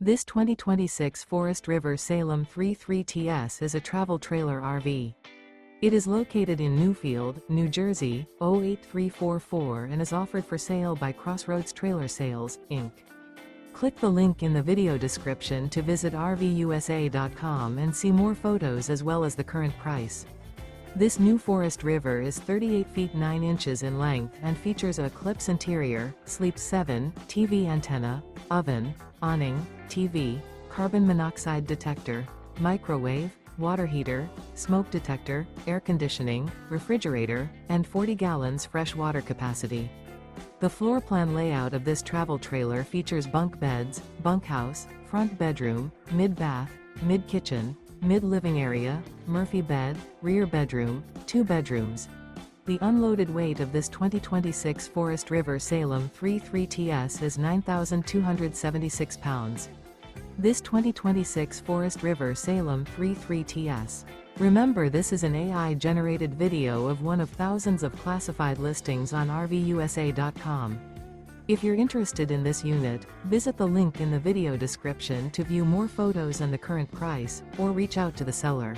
This 2026 Forest River Salem 33TS is a travel trailer RV. It is located in Newfield, New Jersey, 08344 and is offered for sale by Crossroads Trailer Sales, Inc. Click the link in the video description to visit RVUSA.com and see more photos as well as the current price. This new Forest River is 38 feet 9 inches in length and features a eclipse interior, sleeps 7, TV antenna, oven, awning, TV, carbon monoxide detector, microwave, water heater, smoke detector, air conditioning, refrigerator, and 40 gallons fresh water capacity. The floor plan layout of this travel trailer features bunk beds, bunkhouse, front bedroom, mid-bath, mid-kitchen, mid-living area, Murphy bed, rear bedroom, 2 bedrooms. The unloaded weight of this 2026 Forest River Salem 33TS is 9,276 pounds. This 2026 Forest River Salem 33TS. Remember, this is an AI-generated video of one of thousands of classified listings on RVUSA.com. If you're interested in this unit, visit the link in the video description to view more photos and the current price, or reach out to the seller.